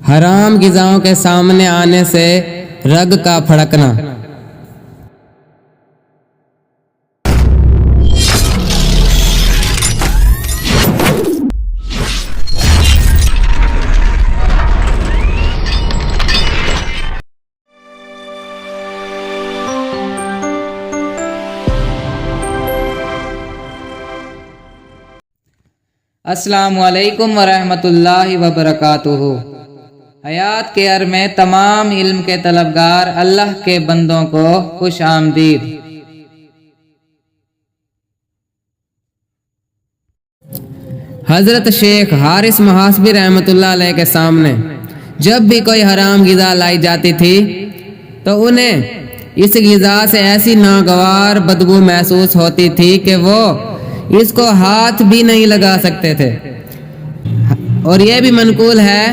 حرام غذاؤں کے سامنے آنے سے رگ کا پھڑکنا۔ السلام علیکم ورحمۃ اللہ وبرکاتہ۔ حیات کیئر میں تمام علم کے طلبگار اللہ کے بندوں کو خوش آمدید۔ حضرت شیخ حارث محاسبی رحمۃ اللہ علیہ کے سامنے جب بھی کوئی حرام غذا لائی جاتی تھی تو انہیں اس غذا سے ایسی ناگوار بدبو محسوس ہوتی تھی کہ وہ اس کو ہاتھ بھی نہیں لگا سکتے تھے، اور یہ بھی منقول ہے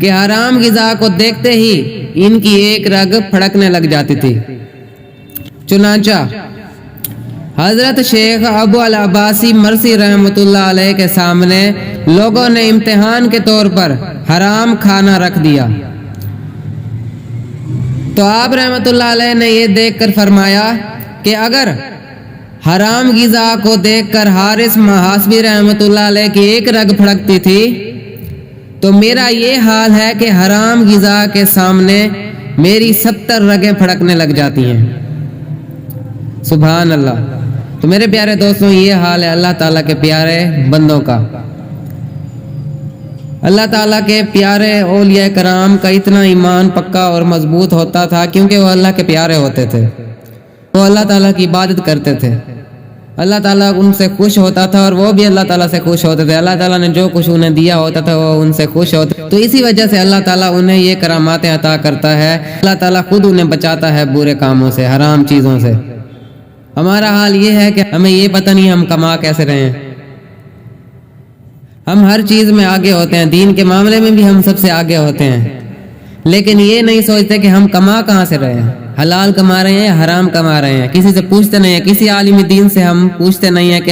کہ حرام غذا کو دیکھتے ہی ان کی ایک رگ پھڑکنے لگ جاتی تھی۔ چنانچہ حضرت شیخ ابو العباسی مرسی رحمۃ اللہ علیہ کے سامنے لوگوں نے امتحان کے طور پر حرام کھانا رکھ دیا تو آپ رحمۃ اللہ علیہ نے یہ دیکھ کر فرمایا کہ اگر حرام غذا کو دیکھ کر حارث محاسبی رحمۃ اللہ علیہ کی ایک رگ پھڑکتی تھی تو میرا یہ حال ہے کہ حرام غذا کے سامنے میری 70 رگیں پھڑکنے لگ جاتی ہیں۔ سبحان اللہ۔ تو میرے پیارے دوستوں، یہ حال ہے اللہ تعالیٰ کے پیارے بندوں کا۔ اللہ تعالیٰ کے پیارے اولیاء کرام کا اتنا ایمان پکا اور مضبوط ہوتا تھا کیونکہ وہ اللہ کے پیارے ہوتے تھے، وہ اللہ تعالیٰ کی عبادت کرتے تھے، اللہ تعالیٰ ان سے خوش ہوتا تھا اور وہ بھی اللہ تعالیٰ سے خوش ہوتے تھے۔ اللہ تعالیٰ نے جو کچھ انہیں دیا ہوتا تھا وہ ان سے خوش ہوتے، تو اسی وجہ سے اللہ تعالیٰ انہیں یہ کراماتیں عطا کرتا ہے۔ اللہ تعالیٰ خود انہیں بچاتا ہے برے کاموں سے، حرام چیزوں سے۔ ہمارا حال یہ ہے کہ ہمیں یہ پتہ نہیں ہم کما کیسے رہے ہیں۔ ہم ہر چیز میں آگے ہوتے ہیں، دین کے معاملے میں بھی ہم سب سے آگے ہوتے ہیں، لیکن یہ نہیں سوچتے کہ ہم کما کہاں سے رہے ہیں، حلال کما رہے ہیں یا حرام کما رہے ہیں۔ کسی سے پوچھتے نہیں ہیں، کسی عالم دین سے ہم پوچھتے نہیں ہیں کہ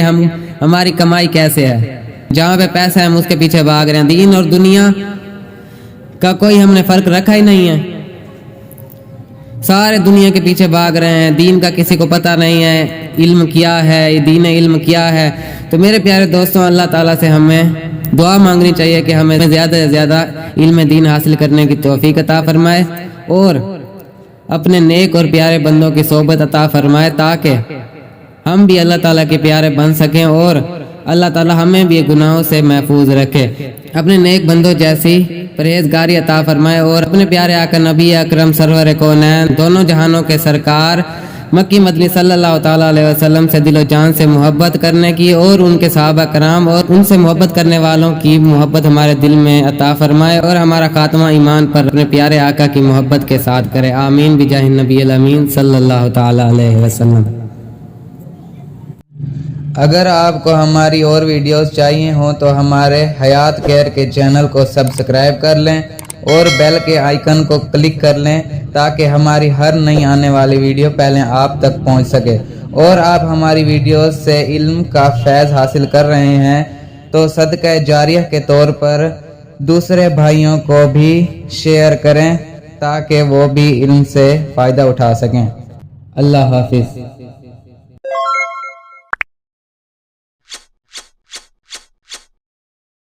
ہماری کمائی کیسے ہے۔ جہاں پہ پیسہ ہے ہم اس کے پیچھے بھاگ رہے ہیں۔ دین اور دنیا کا کوئی ہم نے فرق رکھا ہی نہیں ہے، سارے دنیا کے پیچھے بھاگ رہے ہیں، دین کا کسی کو پتہ نہیں ہے، علم کیا ہے، دین علم کیا ہے۔ تو میرے پیارے دوستوں، اللہ تعالیٰ سے ہمیں دعا مانگنی چاہیے کہ ہمیں زیادہ سے زیادہ علم دین حاصل کرنے کی توفیق عطا فرمائے اور اپنے نیک اور پیارے بندوں کی صحبت عطا فرمائے تاکہ ہم بھی اللہ تعالیٰ کے پیارے بن سکیں اور اللہ تعالیٰ ہمیں بھی گناہوں سے محفوظ رکھے، اپنے نیک بندوں جیسی پرہیزگاری عطا فرمائے اور اپنے پیارے آقا نبی اکرم سرور کونین دونوں جہانوں کے سرکار مکی مدنی صلی اللہ تعالیٰ علیہ وسلم سے دل و جان سے محبت کرنے کی اور ان کے صحابہ کرام اور ان سے محبت کرنے والوں کی محبت ہمارے دل میں عطا فرمائے اور ہمارا خاتمہ ایمان پر اپنے پیارے آقا کی محبت کے ساتھ کرے۔ آمین بجاہ النبی الامین صلی اللہ تعالیٰ علیہ وسلم۔ اگر آپ کو ہماری اور ویڈیوز چاہیے ہوں تو ہمارے حیات کیئر کے چینل کو سبسکرائب کر لیں اور بیل کے آئیکن کو کلک کر لیں تاکہ ہماری ہر نئی آنے والی ویڈیو پہلے آپ تک پہنچ سکے۔ اور آپ ہماری ویڈیوز سے علم کا فیض حاصل کر رہے ہیں تو صدقہ جاریہ کے طور پر دوسرے بھائیوں کو بھی شیئر کریں تاکہ وہ بھی علم سے فائدہ اٹھا سکیں۔ اللہ حافظ۔